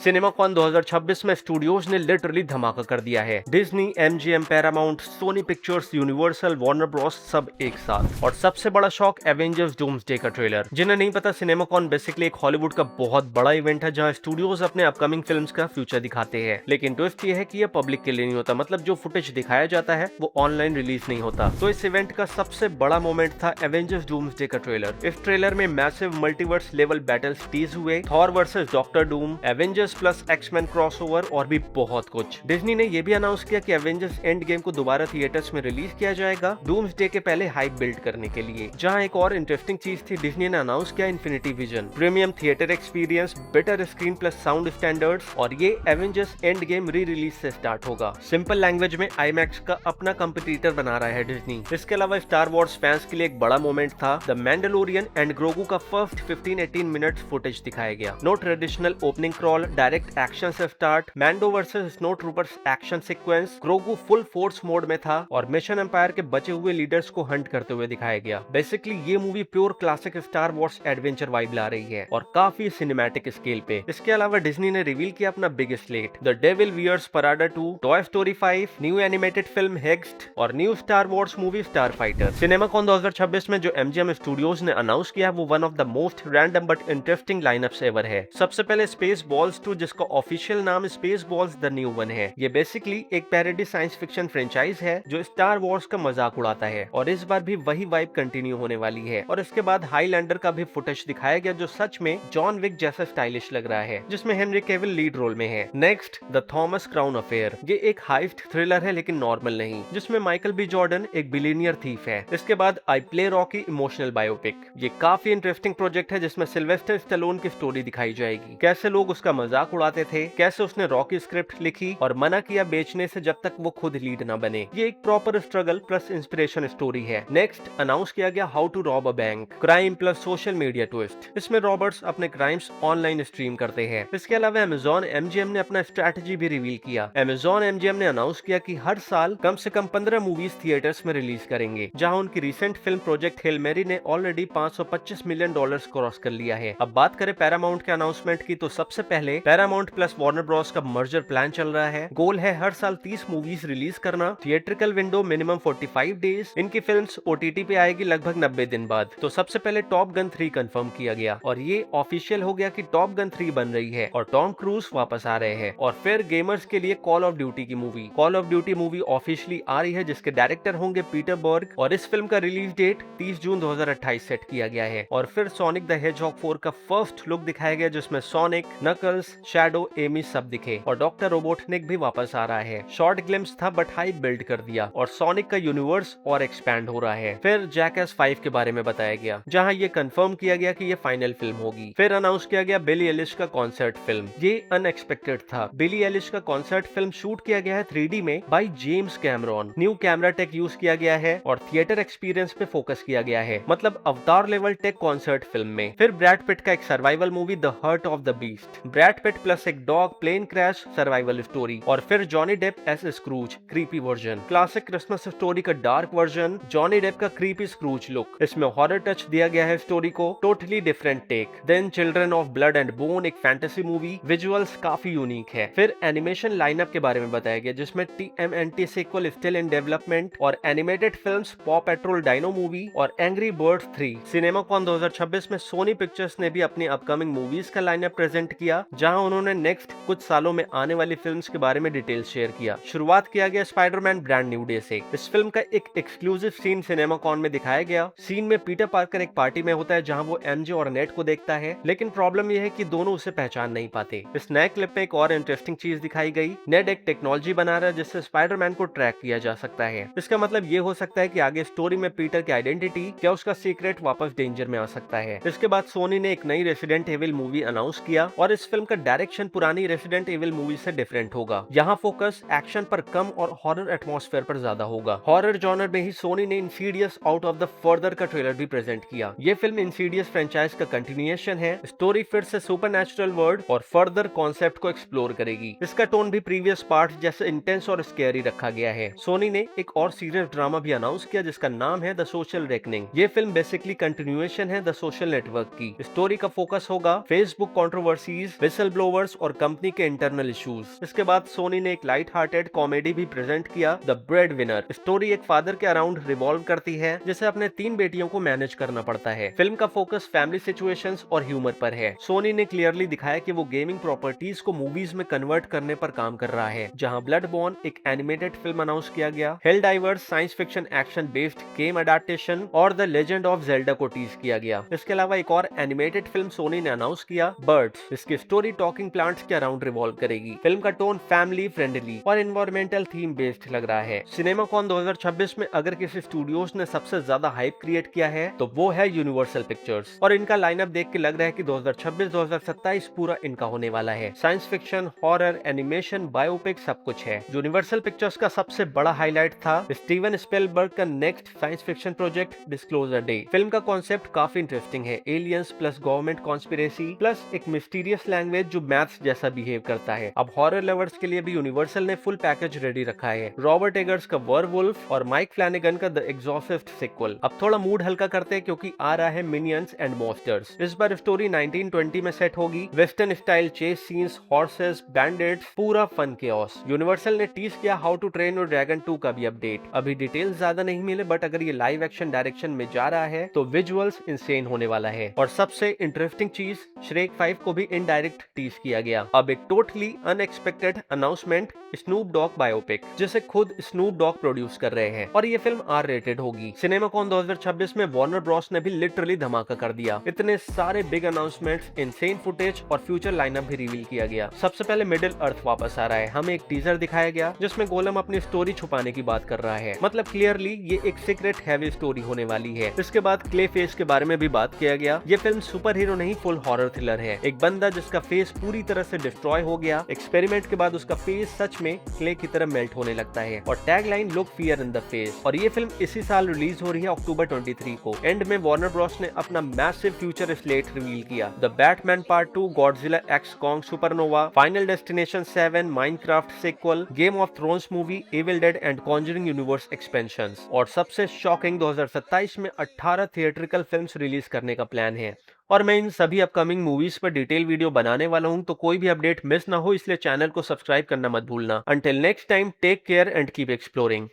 सिनेमाकॉन 2026 में स्टूडियोज ने लिटरली धमाका कर दिया है। Disney, MGM, Paramount, Sony Pictures, Universal, Warner Bros सब एक साथ। और सबसे बड़ा शॉक एवेंजर्स डूम्सडे का ट्रेलर। जिन्हें नहीं पता, सिनेमाकॉन बेसिकली एक हॉलीवुड का बहुत बड़ा इवेंट है जहां स्टूडियोज अपने अपकमिंग फिल्म्स का फ्यूचर दिखाते हैं। लेकिन ट्विस्ट ये है कि यह पब्लिक के लिए नहीं होता, मतलब जो फुटेज दिखाया जाता है वो ऑनलाइन रिलीज नहीं होता। तो इस इवेंट का सबसे बड़ा मोमेंट था एवेंजर्स डूम्सडे का ट्रेलर। इस ट्रेलर में massive multiverse level battles tease हुए, Thor versus doctor doom, Avengers plus X Men crossover और भी बहुत कुछ। डिज्नी ने यह भी अनाउंस किया कि एवेंजर्स एंड गेम को दोबारा थिएटर्स में रिलीज किया जाएगा डूम्सडे के पहले हाइप बिल्ड करने के लिए। जहां एक और इंटरेस्टिंग चीज थी, डिज्नी ने अनाउंस किया infinity vision, premium theatre experience, better screen plus sound standards, और ये Avengers end game re release से स्टार्ट होगा। सिंपल लैंग्वेज में आईमैक्स का अपना कंपटीटर बना रहा है डिज्नी। इसके अलावा स्टार वॉर्स फैंस के लिए एक बड़ा मोमेंट था, द मैंडलोरियन एंड ग्रोगू का फर्स्ट 15-18 मिनट्स फुटेज दिखाया गया। No traditional opening crawl, direct action से start, Mando versus snow troopers action sequence, Grogu full force mode में था और मिशन एम्पायर के बचे हुए लीडर्स को हंट करते हुए दिखाया गया। बेसिकली ये movie pure classic Star Wars adventure vibe ला रही है और काफी सिनेमैटिक स्केल पे। इसके अलावा डिज्नी ने रिवील किया अपना biggest slate, the devil wears Prada 2, toy story 5, new animated film Hexed और new Star Wars movie starfighter. CinemaCon 2026 में जो एमजीएम स्टूडियोज ने अनाउंस किया है वो one of the most random but interesting line-ups ever है। सबसे पहले स्पेस बॉल्स 2, जिसका ऑफिशियल नाम space balls the new one है। ये बेसिकली एक पैरोडी साइंस फिक्शन फ्रेंचाइज है जो स्टार वॉर्स का मजाक उड़ाता है और इस बार भी वही वाइब कंटिन्यू होने वाली है। और इसके बाद हाईलैंडर का भी फुटेज दिखाया गया जो सच में जॉन विक जैसा स्टाइलिश लग रहा है, जिसमें हेनरी केविल लीड रोल में है। Next, the Thomas crown affair. ये एक हाइस्ट थ्रिलर है लेकिन नॉर्मल नहीं, जिसमें माइकल बी जॉर्डन एक बिलियनियर थीफ है। इसके बाद I play Rocky emotional biopic. ये काफी इंटरेस्टिंग प्रोजेक्ट है जिसमें सिल्वेस्टर स्टैलोन की स्टोरी दिखाई जाएगी, कैसे लोग उसका मजाक उड़ाते थे, कैसे उसने रॉकी स्क्रिप्ट लिखी और मना किया बेचने से जब तक वो खुद लीड ना बने। ये एक proper struggle plus inspiration story है। नेक्स्ट, अनाउंस किया गया How to Rob a Bank, crime plus social media twist. इसमें रॉबर्ट्स अपने क्राइम्स ऑनलाइन स्ट्रीम करते हैं। इसके अलावा अमेजॉन एमजीएम ने अपना स्ट्रैटेजी भी रिवील किया। अमेजॉन एमजीएम ने अनाउंस किया कि हर साल कम से कम 15 मूवीज थिएटर्स में रिलीज करेंगे, जहां उनकी recent film Project Hail Mary ने ऑलरेडी $525 मिलियन क्रॉस कर लिया है। अब बात करें पैरामाउंट के अनाउंसमेंट की, तो सबसे पहले पैरामाउंट प्लस वार्नर ब्रॉस का मर्जर प्लान चल रहा है। गोल है हर साल 30 मूवीज रिलीज करना, थिएट्रिकल विंडो मिनिमम 45 डेज। इनकी फिल्म्स ओटीटी पे आएगी लगभग 90 दिन बाद। तो सबसे पहले टॉप गन 3 कंफर्म किया गया और ये ऑफिशियल हो गया कि टॉप गन 3 बन रही है और टॉम क्रूज वापस आ रहे हैं। और फिर गेमर्स के लिए कॉल ऑफ ड्यूटी की movie, call of duty movie officially आ रही है, जिसके डायरेक्टर होंगे पीटर बर्ग और इस फिल्म का रिलीज डेट 30 जून 2028 सेट किया गया है। और फिर सोनिक द हेजहॉग 4 का फर्स्ट लुक दिखाया गया, जिसमें सोनिक, नकल्स, शैडो, एमी सब दिखे और डॉक्टर रोबोटनिक भी वापस आ रहा है। शॉर्ट ग्लिम्स था बट हाइप बिल्ड कर दिया और सोनिक का यूनिवर्स और एक्सपैंड हो रहा है। फिर जैकएस 5 के बारे में बताया गया, जहां ये कंफर्म किया गया कि ये फाइनल फिल्म होगी। फिर अनाउंस किया गया बिली एलिश का कॉन्सर्ट फिल्म। ये अनएक्सपेक्टेड था। बिली एलिश का कॉन्सर्ट फिल्म शूट किया गया है 3D में by James Cameron. New camera tech use किया गया है और थिएटर एक्सपीरियंस पे फोकस किया गया है, मतलब अवतार लेवल टेक कॉन्सर्ट फिल्म में। फिर ब्रैड पिट का एक survival movie the heart of the beast, Brad Pitt plus एक dog plane crash survival story. और फिर Johnny Depp as Scrooge creepy version, classic Christmas story का डार्क वर्जन, जॉनी डेप का creepy Scrooge look. इसमें horror touch दिया गया है story को, totally different take. Then children of blood and bone, एक फैंटेसी मूवी, विजुअल्स काफी unique है। फिर एनिमेशन लाइनअप के बारे में बताया गया, जिसमें TMNT sequel still in development और animated films Paw Patrol Dino movie और एंग्री बर्ड्स 3। सिनेमाकॉन 2026 में सोनी पिक्चर्स ने भी अपनी अपकमिंग मूवीज का लाइनअप प्रेजेंट किया, जहां उन्होंने नेक्स्ट कुछ सालों में आने वाली फिल्म्स के बारे में डिटेल शेयर किया। शुरुआत किया गया स्पाइडरमैन ब्रांड न्यू डे से। इस फिल्म का एक एक्सक्लूसिव सीन सिनेमाकॉन में दिखाया गया। सीन में पीटर पार्कर एक पार्टी में होता है जहां वो MJ और नेट को देखता है, लेकिन प्रॉब्लम यह है कि दोनों उसे पहचान नहीं पाते। इस नए क्लिप में एक और इंटरेस्टिंग चीज दिखाई गई, नेड एक टेक्नोलॉजी बना रहा है जिससे स्पाइडरमैन को ट्रैक किया जा सकता है। इसका मतलब ये हो सकता है कि आगे स्टोरी में पीटर की आइडेंटिटी क्या उसका सीक्रेट वापस डेंजर में आ सकता है। इसके बाद सोनी ने एक नई रेसिडेंट एविल मूवी अनाउंस किया और इस फिल्म का डायरेक्शन पुरानी रेसिडेंट एविल मूवी से डिफरेंट होगा। यहाँ फोकस एक्शन पर कम और हॉरर एटमॉस्फेयर पर ज्यादा होगा। हॉरर जॉनर में ही सोनी ने Insidious out of the further का ट्रेलर भी प्रेजेंट किया। ये फिल्म इंसीडियस फ्रेंचाइज का कंटिन्यूएशन है। स्टोरी फिर से सुपरनैचुरल वर्ल्ड और फर्दर कॉन्सेप्ट को एक्सप्लोर करेगी। इसका टोन भी प्रीवियस पार्ट जैसे इंटेंस और स्कैरी रखा गया है। सोनी ने एक और सीरियस ड्रामा भी अनाउंस किया जिसका नाम है द सोशल रेकनिंग। ये फिल्म बेसिकली कंटिन्यूएशन है द सोशल नेटवर्क की। स्टोरी का फोकस होगा फेसबुक कंट्रोवर्सीज, विसल ब्लोवर्स और कंपनी के इंटरनल इश्यूज। इसके बाद सोनी ने एक लाइट हार्टेड कॉमेडी भी प्रेजेंट किया, द ब्रेड विनर। स्टोरी एक फादर के अराउंड रिवॉल्व करती है जिसे अपने 3 बेटियों को मैनेज करना पड़ता है। फिल्म का फोकस फैमिली सिचुएशंस और ह्यूमर पर है। सोनी ने क्लियरली दिखाया कि वो गेमिंग प्रॉपर्टीज को मूवीज में कन्वर्ट करने पर काम कर रहा है। जहां ब्लड बॉर्न एक एनिमेटेड फिल्म अनाउंस किया गया, Helldivers science fiction action based game adaptation और द लेजेंड ऑफ जेल्डा को टीज किया गया। इसके अलावा एक और एनिमेटेड फिल्म सोनी ने अनाउंस किया, बर्ड्स। इसकी स्टोरी टॉकिंग प्लांट्स के अराउंड रिवॉल्व करेगी। फिल्म का टोन फैमिली फ्रेंडली और एनवायरमेंटल थीम बेस्ड लग रहा है। सिनेमाकॉन 2026 में अगर किसी स्टूडियोज ने सबसे ज्यादा हाइप क्रिएट किया है तो वो है यूनिवर्सल पिक्चर्स, और इनका लाइनअप देख के लग रहा है कि 2026-2027 पूरा इनका होने वाला है। Science fiction, horror, animation, biopic सब कुछ है। यूनिवर्सल पिक्चर्स का सबसे बड़ा हाईलाइट था स्टीवन स्पिलबर्ग का next science fiction project disclosure day. Film का कॉन्सेप्ट काफी इंटरेस्टिंग है, aliens plus government conspiracy plus एक मिस्टीरियस लैंग्वेज जो मैथ्स जैसा बिहेव करता है। अब हॉरर लवर्स के लिए भी यूनिवर्सल ने फुल पैकेज रेडी रखा है, रॉबर्ट एगर्स का वर्वुल्फ और माइक फ्लैनेगन का द एग्जॉर्सिस्ट सीक्वल। अब थोड़ा मूड हल्का करते हैं क्योंकि आ रहा है मिनियंस एंड मॉन्स्टर्स। इस बार स्टोरी 1920 में सेट होगी, western style chase scenes, horses, bandits, पूरा फन केओस। यूनिवर्सल ने टीज किया How to Train Your Dragon 2 का भी अपडेट। अभी डिटेल्स ज्यादा नहीं मिले, बट अगर ये लाइव एक्शन डायरेक्शन में जा रहा है तो विजुअल्स इंसेन होने वाला है। और सबसे इंटरेस्टिंग चीज, श्रेक 5 को भी इनडायरेक्ट टीज किया गया। अब एक totally unexpected announcement, Snoop Dogg biopic जिसे खुद स्नूप डॉग प्रोड्यूस कर रहे हैं, और ये फिल्म आर रेटेड होगी। सिनेमाकॉन 2026 में वार्नर ब्रॉस ने भी लिटरली धमाका कर दिया। इतने सारे बिग अनाउंसमेंट्स, इनसेन फुटेज और फ्यूचर लाइनअप भी रिवील किया गया। सबसे पहले मिडिल अर्थ वापस आ रहा है। हमें एक टीजर दिखाया गया जिसमें गोलम अपनी स्टोरी छुपाने की बात कर रहा है, मतलब क्लियरली ये एक सीक्रेट हैवी स्टोरी होने वाली है। इसके बाद क्ले फेस के बारे में भी बात किया गया। ये फिल्म सुपर हीरो नहीं, फुल हॉरर थ्रिलर है। एक बंदा जिसका फेस पूरी तरह से डिस्ट्रॉय हो गया, एक्सपेरिमेंट के बाद उसका फेस सच में क्ले की तरह मेल्ट होने लगता है, और tagline look fear in the face. और ये फिल्म इसी साल रिलीज हो रही है अक्टूबर 23 को। एंड में वार्नर ब्रॉस ने अपना मैसिव फ्यूचर स्लेट रिवील किया, The Batman part 2, Godzilla x Kong Supernova, Final Destination 7, Minecraft sequel, Game of Thrones movie, Evil Dead and Conjuring universe expansions. और सबसे शॉकिंग, 2027 में 18 थिएट्रिकल फिल्म्स रिलीज करने का plan है। और मैं इन सभी अपकमिंग मूवीज पर डिटेल वीडियो बनाने वाला हूं, तो कोई भी अपडेट मिस ना हो इसलिए चैनल को सब्सक्राइब करना मत भूलना। Until next time, take care and keep exploring.